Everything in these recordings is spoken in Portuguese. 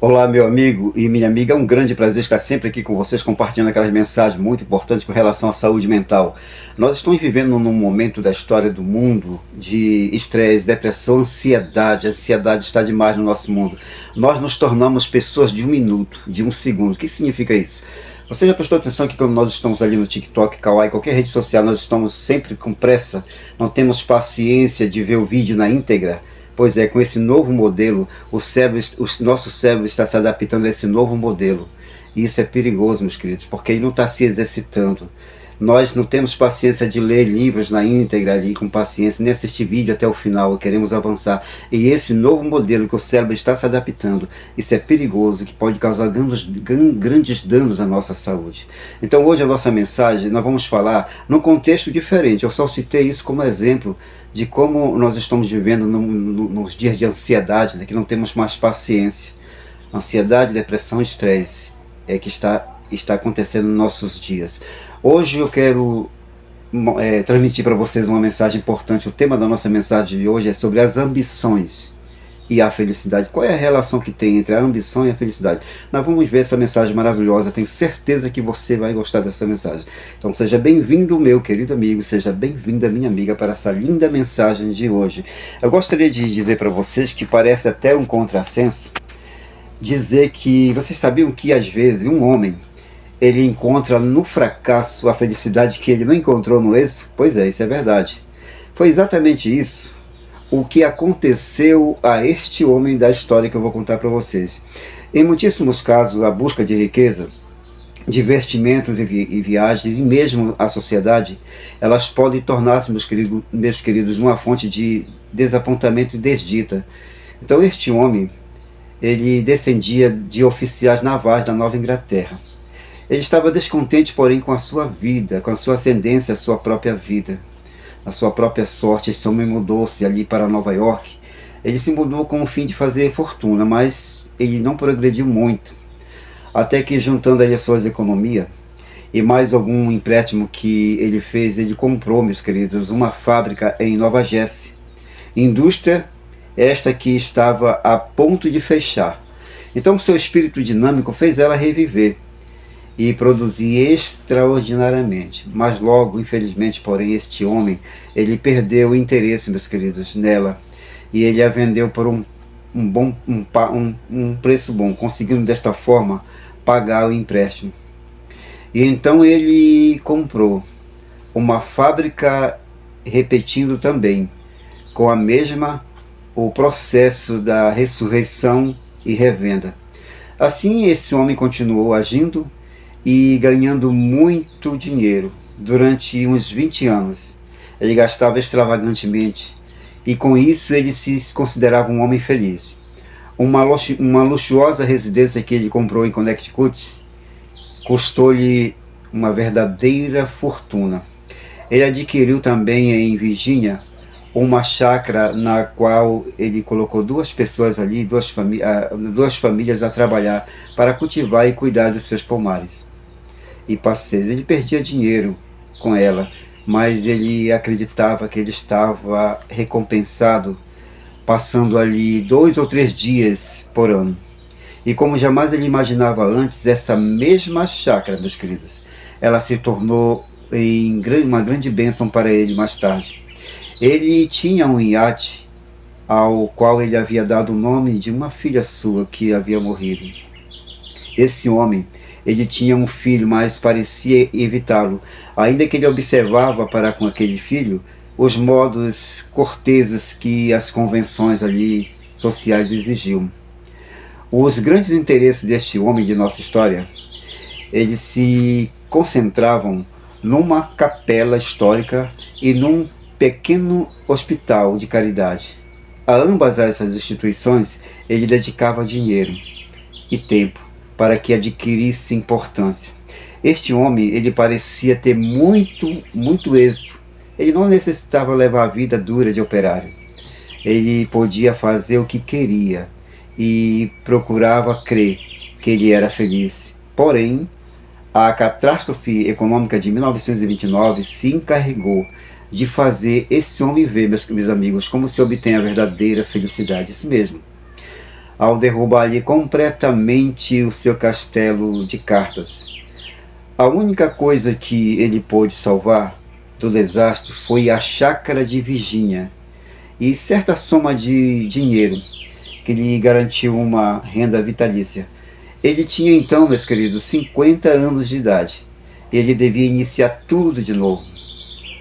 Olá, meu amigo e minha amiga, é um grande prazer estar sempre aqui com vocês, compartilhando aquelas mensagens muito importantes com relação à saúde mental. Nós estamos vivendo num momento da história do mundo de estresse, depressão, ansiedade. A ansiedade está demais no nosso mundo. Nós nos tornamos pessoas de um minuto, de um segundo. O que significa isso? Você já prestou atenção que quando nós estamos ali no TikTok, Kawaii, qualquer rede social, nós estamos sempre com pressa, não temos paciência de ver o vídeo na íntegra? Pois é, com esse novo modelo, o nosso cérebro está se adaptando a esse novo modelo. E isso é perigoso, meus queridos, porque ele não está se exercitando. Nós não temos paciência de ler livros na íntegra ali com paciência, nem assistir vídeo até o final, queremos avançar. E esse novo modelo que o cérebro está se adaptando, isso é perigoso, que pode causar grandes danos à nossa saúde. Então hoje a nossa mensagem, nós vamos falar num contexto diferente. Eu só citei isso como exemplo de como nós estamos vivendo nos dias de ansiedade, né, que não temos mais paciência. Ansiedade, depressão, estresse é que está acontecendo nos nossos dias. Hoje eu quero transmitir para vocês uma mensagem importante. O tema da nossa mensagem de hoje é sobre as ambições e a felicidade. Qual é a relação que tem entre a ambição e a felicidade? Nós vamos ver essa mensagem maravilhosa. Tenho certeza que você vai gostar dessa mensagem. Então seja bem-vindo, meu querido amigo, seja bem-vinda, minha amiga, para essa linda mensagem de hoje. Eu gostaria de dizer para vocês que parece até um contrassenso dizer que vocês sabiam que às vezes um homem ele encontra no fracasso a felicidade que ele não encontrou no êxito? Pois é, isso é verdade. Foi exatamente isso o que aconteceu a este homem da história que eu vou contar para vocês. Em muitíssimos casos, a busca de riqueza, divertimentos e viagens, e mesmo a sociedade, elas podem tornar-se, meus queridos, uma fonte de desapontamento e desdita. Então este homem, ele descendia de oficiais navais da Nova Inglaterra. Ele estava descontente, porém, com a sua vida, com a sua ascendência, a sua própria vida, a sua própria sorte. Esse homem mudou-se ali para Nova York. Ele se mudou com o fim de fazer fortuna, mas ele não progrediu muito. Até que, juntando ali as suas economias e mais algum empréstimo que ele fez, ele comprou, meus queridos, uma fábrica em Nova Jersey. Indústria esta que estava a ponto de fechar. Então seu espírito dinâmico fez ela reviver e produzir extraordinariamente. Mas logo, infelizmente, porém, este homem, ele perdeu o interesse, meus queridos, nela. E ele a vendeu por um preço bom, conseguindo desta forma pagar o empréstimo. E então ele comprou uma fábrica, repetindo também, com a mesma o processo da ressurreição e revenda. Assim, esse homem continuou agindo e ganhando muito dinheiro durante uns 20 anos. Ele gastava extravagantemente e com isso ele se considerava um homem feliz. Uma luxuosa residência que ele comprou em Connecticut custou-lhe uma verdadeira fortuna. Ele adquiriu também em Virgínia uma chácara na qual ele colocou duas pessoas ali, duas famílias a trabalhar para cultivar e cuidar dos seus pomares e passeios. Ele perdia dinheiro com ela, mas ele acreditava que ele estava recompensado passando ali 2 ou 3 dias por ano. E como jamais ele imaginava antes, essa mesma chácara, meus queridos, ela se tornou uma grande bênção para ele mais tarde. Ele tinha um iate ao qual ele havia dado o nome de uma filha sua que havia morrido. Esse homem, ele tinha um filho, mas parecia evitá-lo, ainda que ele observava para com aquele filho os modos corteses que as convenções ali sociais exigiam. Os grandes interesses deste homem de nossa história, eles se concentravam numa capela histórica e num pequeno hospital de caridade. A ambas essas instituições ele dedicava dinheiro e tempo para que adquirisse importância. Este homem, ele parecia ter muito êxito. Ele não necessitava levar a vida dura de operário. Ele podia fazer o que queria e procurava crer que ele era feliz. Porém, a catástrofe econômica de 1929 se encarregou de fazer esse homem ver, meus amigos, como se obtém a verdadeira felicidade. Isso mesmo. ao derrubar ali completamente o seu castelo de cartas. A única coisa que ele pôde salvar do desastre foi a chácara de Virgínia e certa soma de dinheiro que lhe garantiu uma renda vitalícia. Ele tinha então, meus queridos, 50 anos de idade. Ele devia iniciar tudo de novo.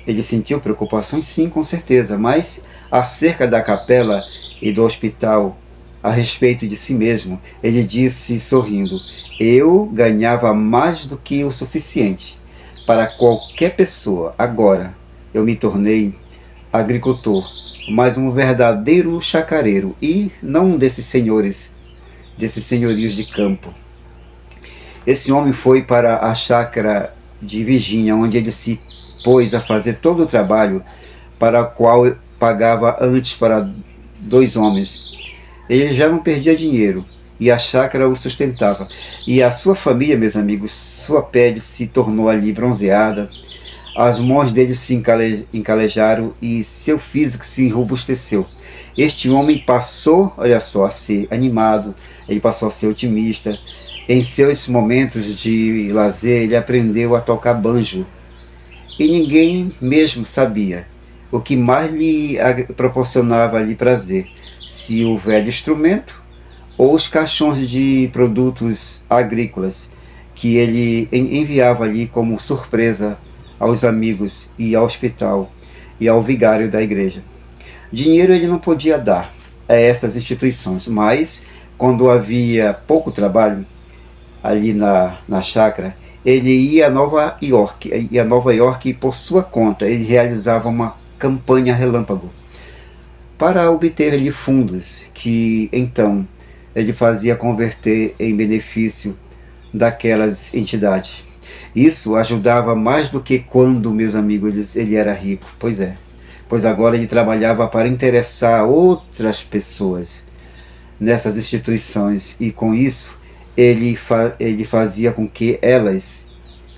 Ele sentiu preocupações, sim, com certeza, mas acerca da capela e do hospital, a respeito de si mesmo, ele disse sorrindo: eu ganhava mais do que o suficiente para qualquer pessoa. Agora eu me tornei agricultor, mas um verdadeiro chacareiro, e não um desses senhorios de campo. Esse homem foi para a chácara de Virgínia, onde ele se pôs a fazer todo o trabalho para o qual pagava antes para 2 homens. Ele já não perdia dinheiro e a chácara o sustentava. E a sua família, meus amigos, sua pele se tornou ali bronzeada, as mãos dele se encalejaram e seu físico se robusteceu. Este homem passou, olha só, a ser animado, ele passou a ser otimista. Em seus momentos de lazer, ele aprendeu a tocar banjo. E ninguém mesmo sabia o que mais lhe proporcionava ali prazer, se o velho instrumento ou os caixões de produtos agrícolas que ele enviava ali como surpresa aos amigos e ao hospital e ao vigário da igreja. Dinheiro ele não podia dar a essas instituições, mas quando havia pouco trabalho ali na chácara, ele ia a Nova York por sua conta. Ele realizava uma campanha relâmpago para obter ali fundos que então ele fazia converter em benefício daquelas entidades. Isso ajudava mais do que quando, meus amigos, ele era rico. Pois é, pois agora ele trabalhava para interessar outras pessoas nessas instituições e com isso ele fazia com que elas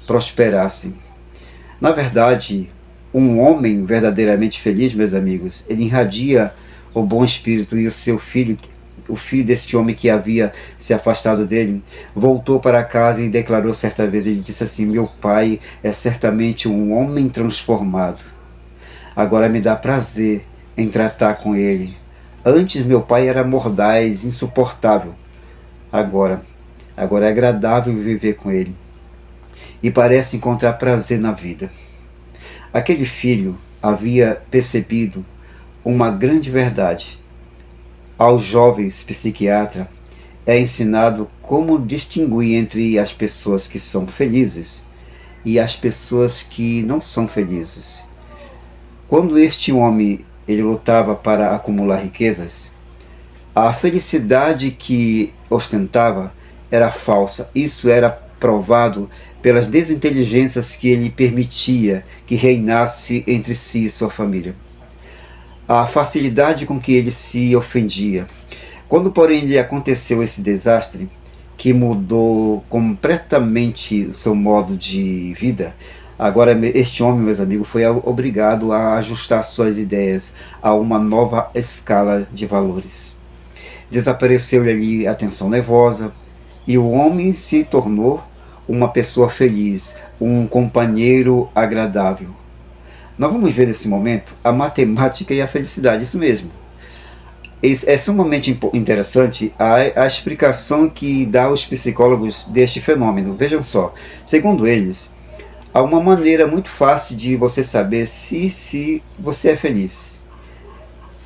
prosperassem. Na verdade, um homem verdadeiramente feliz, meus amigos, ele irradia o bom espírito, e o filho deste homem que havia se afastado dele, voltou para casa e declarou certa vez, ele disse assim: meu pai é certamente um homem transformado. Agora me dá prazer em tratar com ele. Antes meu pai era mordaz, insuportável. Agora é agradável viver com ele. E parece encontrar prazer na vida. Aquele filho havia percebido uma grande verdade. Aos jovens psiquiatra é ensinado como distinguir entre as pessoas que são felizes e as pessoas que não são felizes. Quando este homem ele lutava para acumular riquezas, a felicidade que ostentava era falsa. Isso era provado pelas desinteligências que ele permitia que reinasse entre si e sua família. A facilidade com que ele se ofendia. Quando, porém, lhe aconteceu esse desastre, que mudou completamente seu modo de vida, agora este homem, meus amigos, foi obrigado a ajustar suas ideias a uma nova escala de valores. Desapareceu-lhe ali a tensão nervosa, e o homem se tornou uma pessoa feliz, um companheiro agradável. Nós vamos ver nesse momento a matemática e a felicidade, isso mesmo. É sumamente interessante a explicação que dá os psicólogos deste fenômeno. Vejam só, segundo eles, há uma maneira muito fácil de você saber se você é feliz.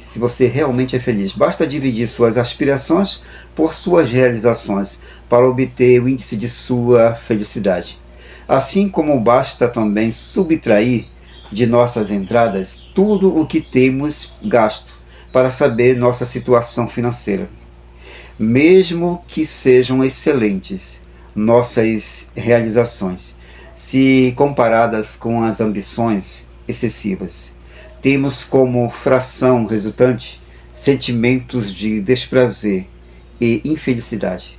Se você realmente é feliz, basta dividir suas aspirações por suas realizações para obter o índice de sua felicidade. Assim como basta também subtrair de nossas entradas tudo o que temos gasto para saber nossa situação financeira. Mesmo que sejam excelentes nossas realizações, se comparadas com as ambições excessivas, temos como fração resultante sentimentos de desprazer e infelicidade.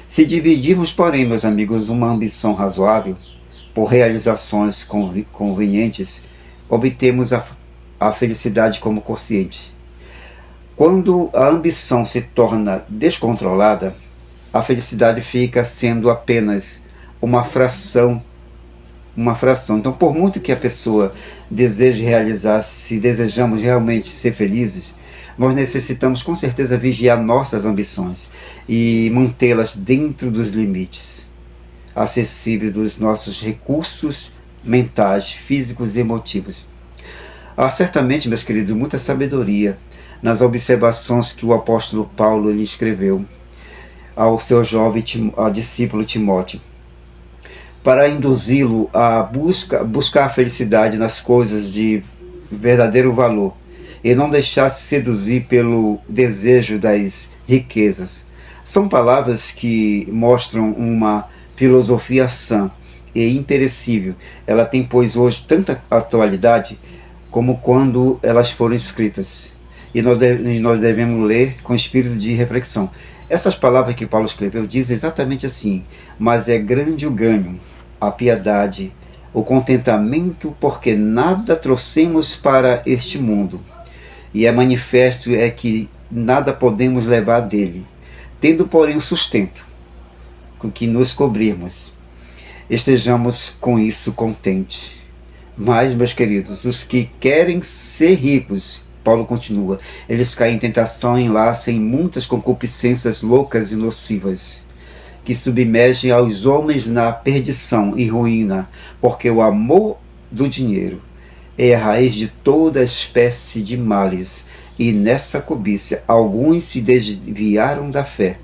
Se dividirmos, porém, meus amigos, uma ambição razoável por realizações convenientes, obtemos a felicidade como quociente. Quando a ambição se torna descontrolada, a felicidade fica sendo apenas uma fração. Então, por muito que a pessoa deseje realizar, se desejamos realmente ser felizes, nós necessitamos com certeza vigiar nossas ambições e mantê-las dentro dos limites acessíveis dos nossos recursos mentais, físicos e emotivos. Há certamente, meus queridos, muita sabedoria nas observações que o apóstolo Paulo lhe escreveu ao seu jovem discípulo Timóteo, para induzi-lo a buscar a felicidade nas coisas de verdadeiro valor e não deixar-se seduzir pelo desejo das riquezas. São palavras que mostram uma filosofia sã e imperecível. Ela tem, pois, hoje tanta atualidade como quando elas foram escritas. E nós devemos ler com espírito de reflexão. Essas palavras que Paulo escreveu dizem exatamente assim: mas é grande o ganho, a piedade, o contentamento, porque nada trouxemos para este mundo, e é manifesto é que nada podemos levar dele, tendo porém o sustento com que nos cobrirmos, estejamos com isso contentes. Mas, meus queridos, os que querem ser ricos, Paulo continua, eles caem em tentação e enlaçam em muitas concupiscências loucas e nocivas, que submergem aos homens na perdição e ruína, porque o amor do dinheiro é a raiz de toda espécie de males, e nessa cobiça alguns se desviaram da fé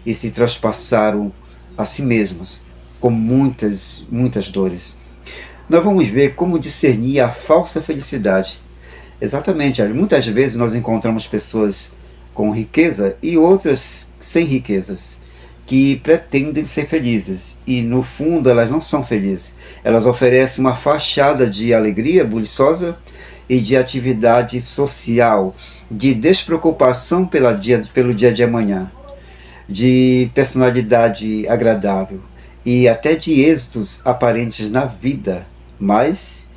e se traspassaram a si mesmos com muitas dores. Nós vamos ver como discernir a falsa felicidade. Exatamente, muitas vezes nós encontramos pessoas com riqueza e outras sem riquezas, que pretendem ser felizes e no fundo elas não são felizes. Elas oferecem uma fachada de alegria buliçosa e de atividade social, de despreocupação pelo dia de amanhã, de personalidade agradável e até de êxitos aparentes na vida. Mas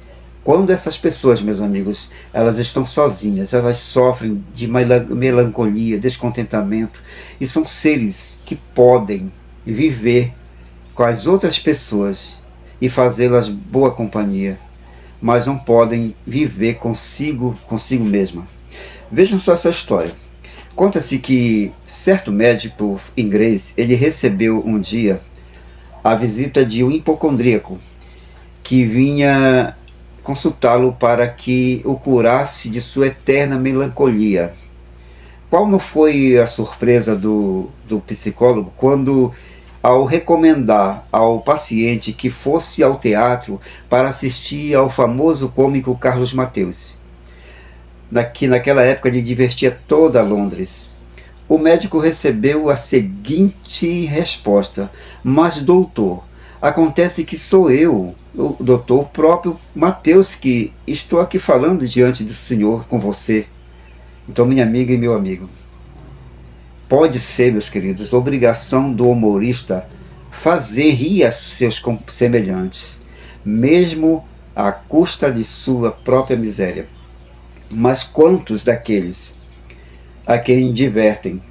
quando essas pessoas, meus amigos, elas estão sozinhas, elas sofrem de melancolia, descontentamento, e são seres que podem viver com as outras pessoas e fazê-las boa companhia, mas não podem viver consigo mesma. Vejam só essa história. Conta-se que certo médico inglês, ele recebeu um dia a visita de um hipocondríaco que vinha consultá-lo para que o curasse de sua eterna melancolia. Qual não foi a surpresa do psicólogo quando, ao recomendar ao paciente que fosse ao teatro para assistir ao famoso cômico Carlos Mateus, que naquela época lhe divertia toda Londres? O médico recebeu a seguinte resposta: mas doutor, acontece que sou eu, o doutor, o próprio Mateus, que estou aqui falando diante do Senhor com você. Então, minha amiga e meu amigo, pode ser, meus queridos, obrigação do humorista fazer rir a seus semelhantes, mesmo à custa de sua própria miséria. Mas quantos daqueles a quem divertem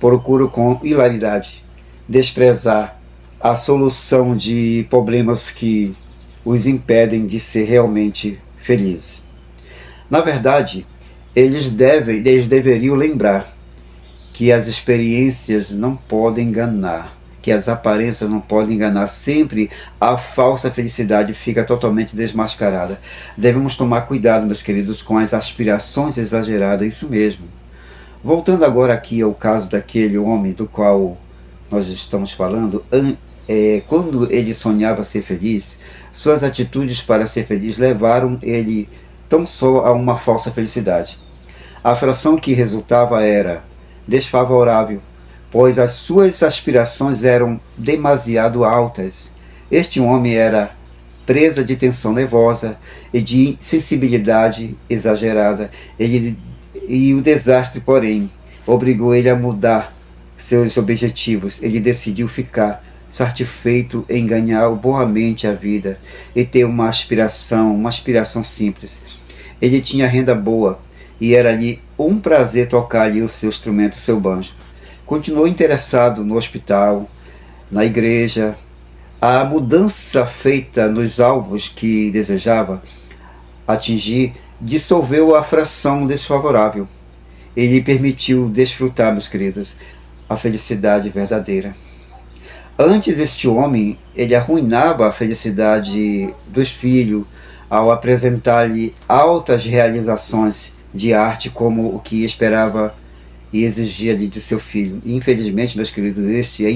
procuram com hilaridade desprezar a solução de problemas que os impedem de ser realmente felizes? Na verdade, eles deveriam lembrar que as experiências não podem enganar, que as aparências não podem enganar. Sempre a falsa felicidade fica totalmente desmascarada. Devemos tomar cuidado, meus queridos, com as aspirações exageradas, isso mesmo. Voltando agora aqui ao caso daquele homem do qual nós estamos falando, quando ele sonhava ser feliz, suas atitudes para ser feliz levaram ele tão só a uma falsa felicidade. A fração que resultava era desfavorável, pois as suas aspirações eram demasiado altas. Este homem era presa de tensão nervosa e de sensibilidade exagerada. E o desastre, porém, obrigou ele a mudar seus objetivos. Ele decidiu ficar satisfeito em ganhar boamente a vida e ter uma aspiração simples. Ele tinha renda boa e era-lhe um prazer tocar-lhe o seu instrumento, o seu banjo. Continuou interessado no hospital, na igreja. A mudança feita nos alvos que desejava atingir dissolveu a fração desfavorável. Ele permitiu desfrutar, meus queridos, a felicidade verdadeira. Antes, este homem, ele arruinava a felicidade dos filhos ao apresentar-lhe altas realizações de arte como o que esperava e exigia-lhe de seu filho. E, infelizmente, meus queridos, este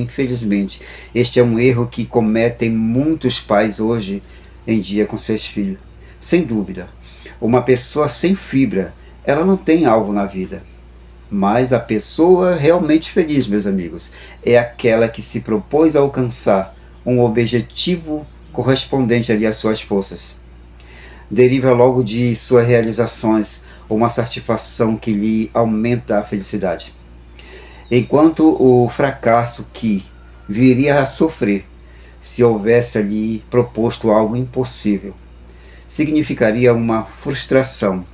é um erro que cometem muitos pais hoje em dia com seus filhos. Sem dúvida, uma pessoa sem fibra, ela não tem algo na vida. Mas a pessoa realmente feliz, meus amigos, é aquela que se propôs a alcançar um objetivo correspondente ali às suas forças. Deriva logo de suas realizações uma satisfação que lhe aumenta a felicidade. Enquanto o fracasso que viria a sofrer se houvesse ali proposto algo impossível, significaria uma frustração.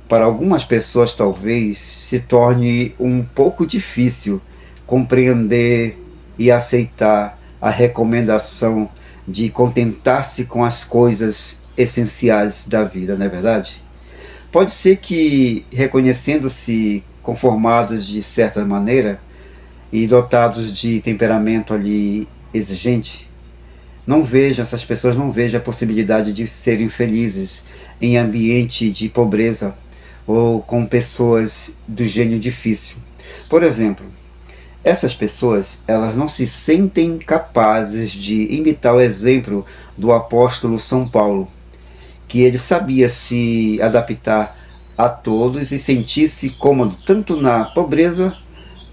Para algumas pessoas talvez se torne um pouco difícil compreender e aceitar a recomendação de contentar-se com as coisas essenciais da vida, não é verdade? Pode ser que, reconhecendo-se conformados de certa maneira e dotados de temperamento ali exigente, essas pessoas não vejam a possibilidade de serem felizes em ambiente de pobreza ou com pessoas do gênio difícil. Por exemplo, essas pessoas, elas não se sentem capazes de imitar o exemplo do apóstolo São Paulo, que ele sabia se adaptar a todos e sentir-se cômodo tanto na pobreza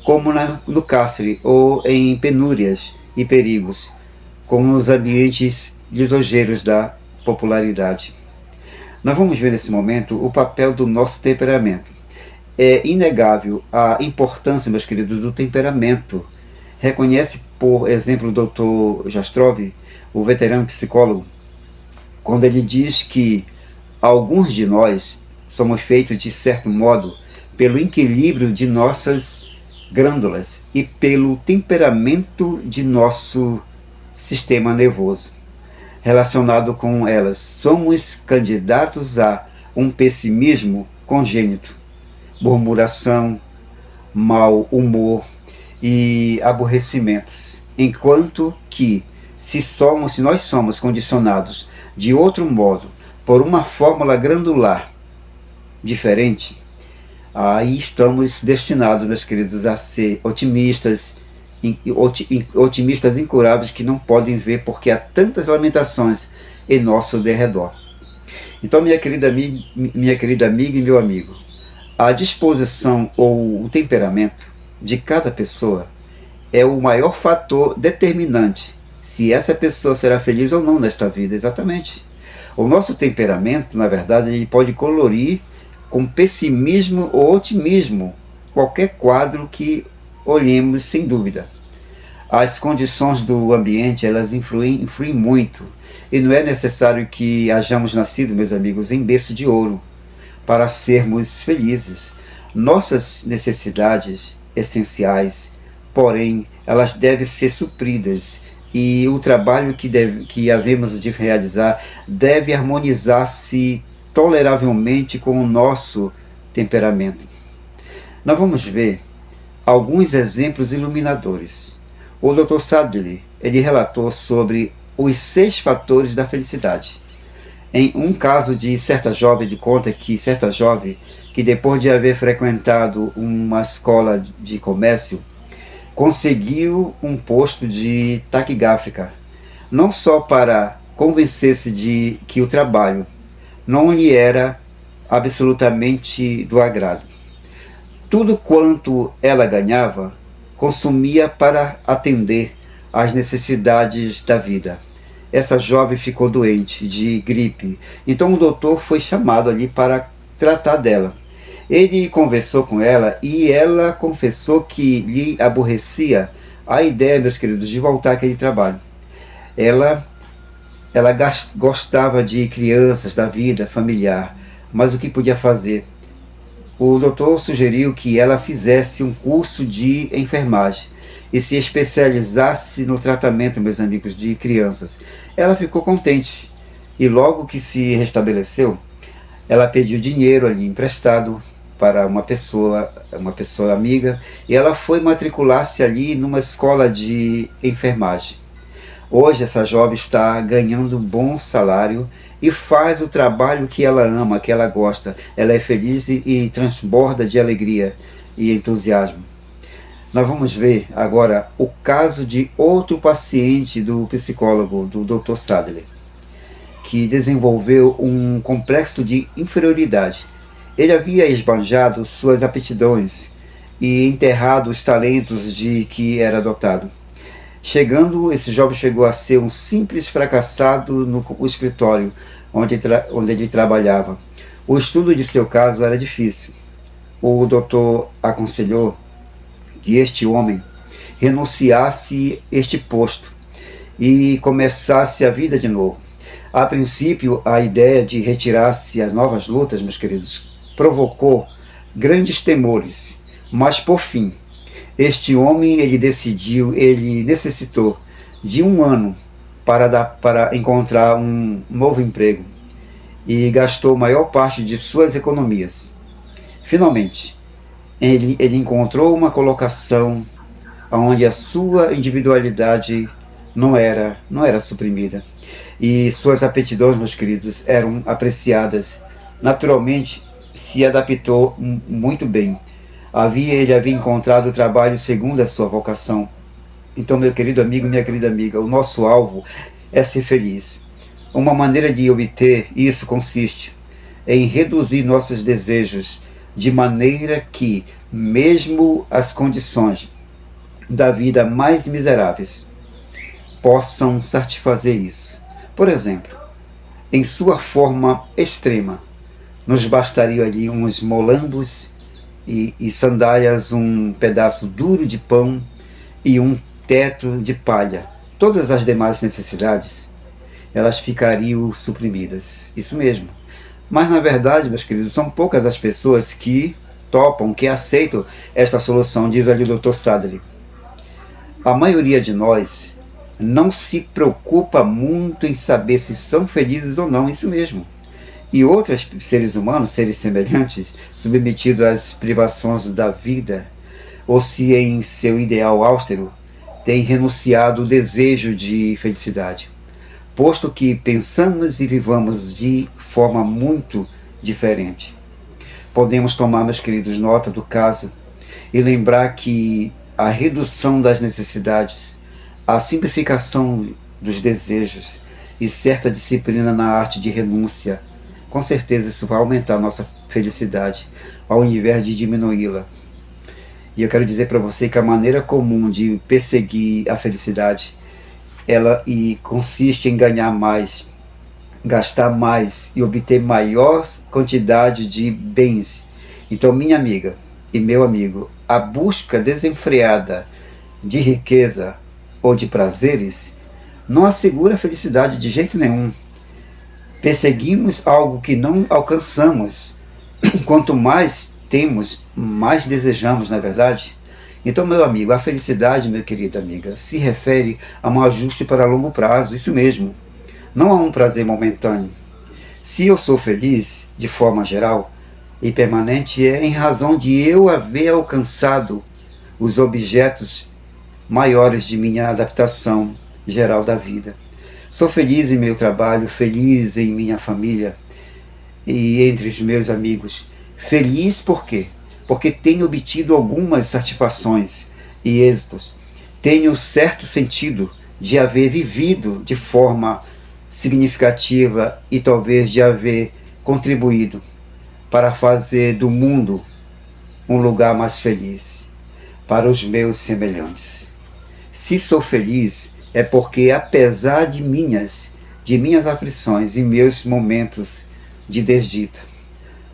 como no cárcere ou em penúrias e perigos, como nos ambientes lisonjeiros da popularidade. Nós vamos ver nesse momento o papel do nosso temperamento. É inegável a importância, meus queridos, do temperamento. Reconhece, por exemplo, o Dr. Jastrov, o veterano psicólogo, quando ele diz que alguns de nós somos feitos, de certo modo, pelo equilíbrio de nossas glândulas e pelo temperamento de nosso sistema nervoso. Relacionado com elas, somos candidatos a um pessimismo congênito, murmuração, mau humor e aborrecimentos, enquanto que se nós somos condicionados de outro modo por uma fórmula glandular diferente, aí estamos destinados, meus queridos, a ser otimistas incuráveis que não podem ver porque há tantas lamentações em nosso derredor. Então, minha querida amiga e meu amigo, a disposição ou o temperamento de cada pessoa é o maior fator determinante se essa pessoa será feliz ou não nesta vida. Exatamente. O nosso temperamento, na verdade, ele pode colorir com pessimismo ou otimismo qualquer quadro que olhemos, sem dúvida. As condições do ambiente, elas influem muito. E não é necessário que hajamos nascido, meus amigos, em berço de ouro para sermos felizes. Nossas necessidades essenciais, porém, elas devem ser supridas. E o trabalho que havemos de realizar deve harmonizar-se toleravelmente com o nosso temperamento. Nós vamos ver alguns exemplos iluminadores. O Dr. Sadler, ele relatou sobre os 6 fatores da felicidade. Em um caso de certa jovem, ele conta que certa jovem, que depois de haver frequentado uma escola de comércio, conseguiu um posto de taquigráfica, não só para convencer-se de que o trabalho não lhe era absolutamente do agrado. Tudo quanto ela ganhava, consumia para atender às necessidades da vida. Essa jovem ficou doente de gripe, então o doutor foi chamado ali para tratar dela. Ele conversou com ela e ela confessou que lhe aborrecia a ideia, meus queridos, de voltar àquele trabalho. Ela gostava de crianças, da vida familiar, mas o que podia fazer? O doutor sugeriu que ela fizesse um curso de enfermagem e se especializasse no tratamento, meus amigos, de crianças. Ela ficou contente e logo que se restabeleceu, ela pediu dinheiro ali emprestado para uma pessoa amiga, e ela foi matricular-se ali numa escola de enfermagem. Hoje essa jovem está ganhando um bom salário e faz o trabalho que ela ama, que ela gosta. Ela é feliz e transborda de alegria e entusiasmo. Nós vamos ver agora o caso de outro paciente do psicólogo, do Dr. Sadler, que desenvolveu um complexo de inferioridade. Ele havia esbanjado suas aptidões e enterrado os talentos de que era dotado. Esse jovem chegou a ser um simples fracassado no escritório onde ele trabalhava. O estudo de seu caso era difícil. O doutor aconselhou que este homem renunciasse este posto e começasse a vida de novo. A princípio, a ideia de retirar-se às novas lutas, meus queridos, provocou grandes temores, mas por fim, este homem ele necessitou de 1 ano para encontrar um novo emprego e gastou a maior parte de suas economias. Finalmente, ele encontrou uma colocação onde a sua individualidade não era suprimida e suas aptidões, meus queridos, eram apreciadas. Naturalmente, se adaptou muito bem. Ele havia encontrado o trabalho segundo a sua vocação. Então, meu querido amigo, minha querida amiga, o nosso alvo é ser feliz. Uma maneira de obter isso consiste em reduzir nossos desejos de maneira que, mesmo as condições da vida mais miseráveis, possam satisfazer isso. Por exemplo, em sua forma extrema, nos bastaria ali uns molambos e sandálias, um pedaço duro de pão e um teto de palha. Todas as demais necessidades, elas ficariam suprimidas. Isso mesmo. Mas na verdade, meus queridos, são poucas as pessoas que topam, que aceitam esta solução, diz ali o Dr. Sadler. A maioria de nós não se preocupa muito em saber se são felizes ou não, isso mesmo. E outros seres humanos, seres semelhantes, submetidos às privações da vida, ou se em seu ideal austero, têm renunciado ao desejo de felicidade, posto que pensamos e vivamos de forma muito diferente. Podemos tomar, meus queridos, nota do caso e lembrar que a redução das necessidades, a simplificação dos desejos e certa disciplina na arte de renúncia, com certeza isso vai aumentar a nossa felicidade, ao invés de diminuí-la. E eu quero dizer para você que a maneira comum de perseguir a felicidade, ela consiste em ganhar mais, gastar mais e obter maior quantidade de bens. Então, minha amiga e meu amigo, a busca desenfreada de riqueza ou de prazeres não assegura a felicidade de jeito nenhum. Perseguimos algo que não alcançamos. Quanto mais temos, mais desejamos, não é verdade? Então, meu amigo, a felicidade, minha querida amiga, se refere a um ajuste para longo prazo, isso mesmo, não a um prazer momentâneo. Se eu sou feliz, de forma geral e permanente, é em razão de eu haver alcançado os objetos maiores de minha adaptação geral da vida. Sou feliz em meu trabalho, feliz em minha família e entre os meus amigos. Feliz por quê? Porque tenho obtido algumas satisfações e êxitos. Tenho certo sentido de haver vivido de forma significativa e talvez de haver contribuído para fazer do mundo um lugar mais feliz para os meus semelhantes. Se sou feliz, é porque apesar de minhas aflições e meus momentos de desdita,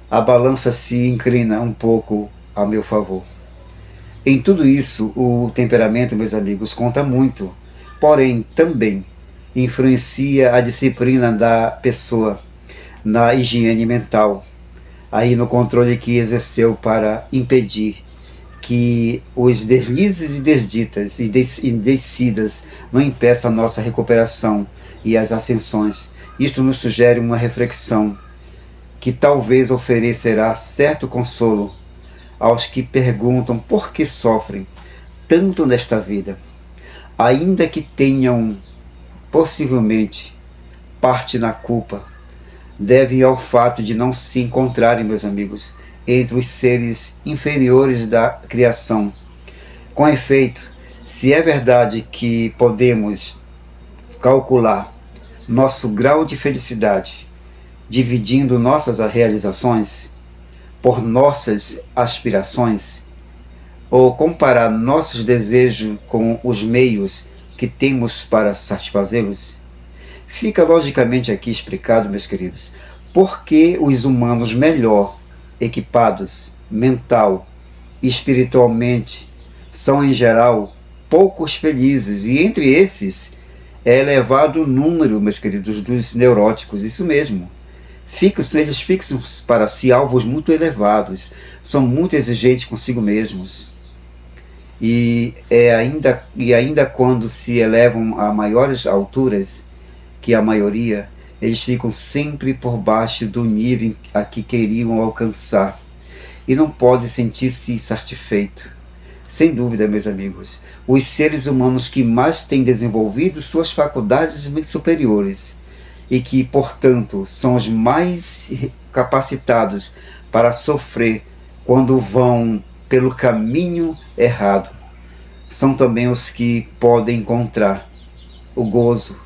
a balança se inclina um pouco a meu favor. Em tudo isso, o temperamento, meus amigos, conta muito, porém também influencia a disciplina da pessoa na higiene mental, aí no controle que exerceu para impedir que os deslizes e desditas e descidas não impeçam a nossa recuperação e as ascensões. Isto nos sugere uma reflexão que talvez oferecerá certo consolo aos que perguntam por que sofrem tanto nesta vida, ainda que tenham possivelmente parte na culpa, devem ao fato de não se encontrarem, meus amigos, entre os seres inferiores da criação. Com efeito, se é verdade que podemos calcular nosso grau de felicidade dividindo nossas realizações por nossas aspirações, ou comparar nossos desejos com os meios que temos para satisfazê-los, fica logicamente aqui explicado, meus queridos, por que os humanos melhor equipados, mental e espiritualmente, são em geral poucos felizes, e entre esses é elevado o número, meus queridos, dos neuróticos, isso mesmo. Eles fixam para si alvos muito elevados, são muito exigentes consigo mesmos. E ainda quando se elevam a maiores alturas que a maioria, eles ficam sempre por baixo do nível a que queriam alcançar e não podem sentir-se satisfeitos. Sem dúvida, meus amigos, os seres humanos que mais têm desenvolvido suas faculdades muito superiores e que, portanto, são os mais capacitados para sofrer quando vão pelo caminho errado, são também os que podem encontrar o gozo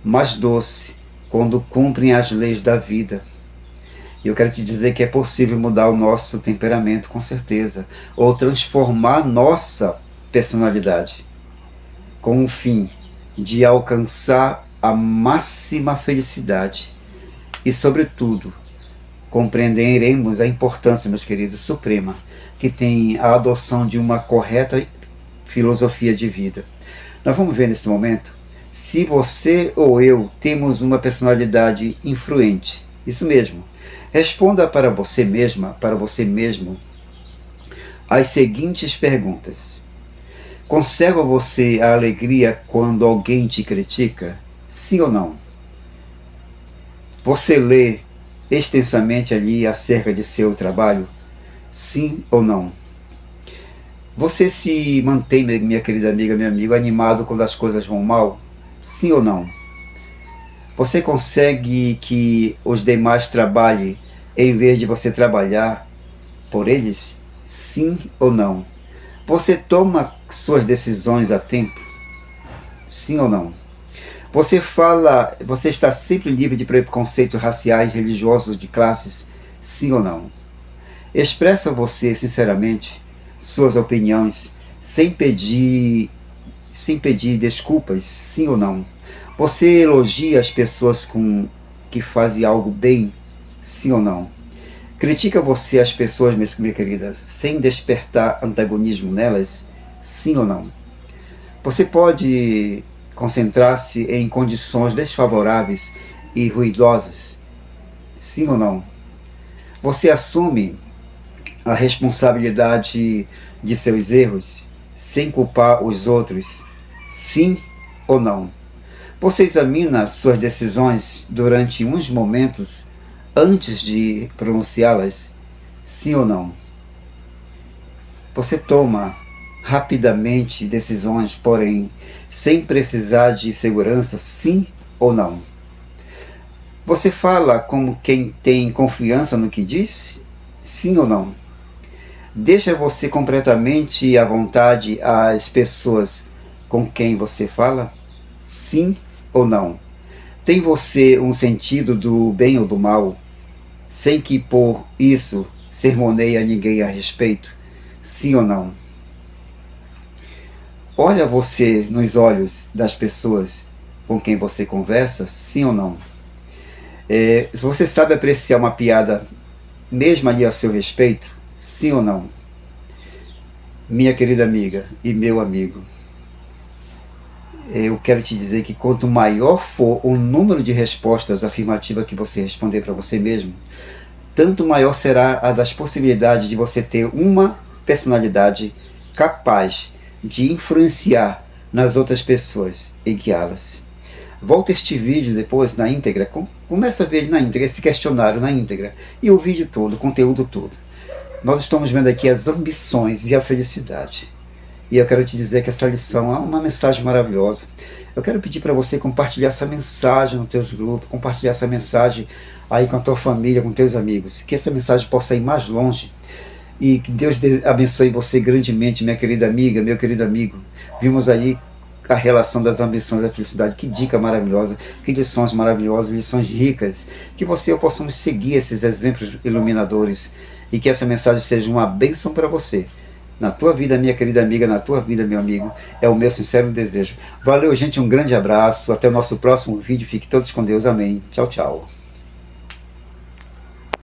mais doce quando cumprem as leis da vida. E eu quero te dizer que é possível mudar o nosso temperamento, com certeza, ou transformar nossa personalidade, com o fim de alcançar a máxima felicidade. E, sobretudo, compreenderemos a importância, meus queridos, suprema, que tem a adoção de uma correta filosofia de vida. Nós vamos ver nesse momento se você ou eu temos uma personalidade influente. Isso mesmo. Responda para você mesma, para você mesmo, as seguintes perguntas. Conserva você a alegria quando alguém te critica? Sim ou não? Você lê extensamente ali acerca de seu trabalho? Sim ou não? Você se mantém, minha querida amiga, meu amigo, animado quando as coisas vão mal? Sim ou não? Você consegue que os demais trabalhem em vez de você trabalhar por eles? Sim ou não? Você toma suas decisões a tempo? Sim ou não? Você está sempre livre de preconceitos raciais, religiosos, de classes? Sim ou não? Expressa você sinceramente suas opiniões sem pedir desculpas? Sim ou não? Você elogia as pessoas que fazem algo bem? Sim ou não? Critica você as pessoas, minha querida, sem despertar antagonismo nelas? Sim ou não? Você pode concentrar-se em condições desfavoráveis e ruidosas? Sim ou não? Você assume a responsabilidade de seus erros sem culpar os outros? Sim ou não? Você examina suas decisões durante uns momentos antes de pronunciá-las? Sim ou não? Você toma rapidamente decisões, porém sem precisar de segurança? Sim ou não? Você fala como quem tem confiança no que diz? Sim ou não? Deixa você completamente à vontade as pessoas com quem você fala? Sim ou não? Tem você um sentido do bem ou do mal, sem que por isso sermoneie a ninguém a respeito? Sim ou não? Olha você nos olhos das pessoas com quem você conversa? Sim ou não? Você sabe apreciar uma piada mesmo ali a seu respeito? Sim ou não? Minha querida amiga e meu amigo, eu quero te dizer que quanto maior for o número de respostas afirmativas que você responder para você mesmo, tanto maior será a das possibilidades de você ter uma personalidade capaz de influenciar nas outras pessoas e guiá-las. Volta este vídeo depois na íntegra, começa a ver ele na íntegra, esse questionário na íntegra, e o vídeo todo, o conteúdo todo. Nós estamos vendo aqui as ambições e a felicidade. E eu quero te dizer que essa lição é uma mensagem maravilhosa. Eu quero pedir para você compartilhar essa mensagem nos teus grupos, compartilhar essa mensagem aí com a tua família, com teus amigos, que essa mensagem possa ir mais longe e que Deus abençoe você grandemente, minha querida amiga, meu querido amigo. Vimos aí a relação das ambições e da felicidade. Que dica maravilhosa, que lições maravilhosas, lições ricas, que você e eu possamos seguir esses exemplos iluminadores e que essa mensagem seja uma bênção para você. Na tua vida, minha querida amiga, na tua vida, meu amigo, é o meu sincero desejo. Valeu, gente, um grande abraço, até o nosso próximo vídeo, fique todos com Deus, amém. Tchau, tchau.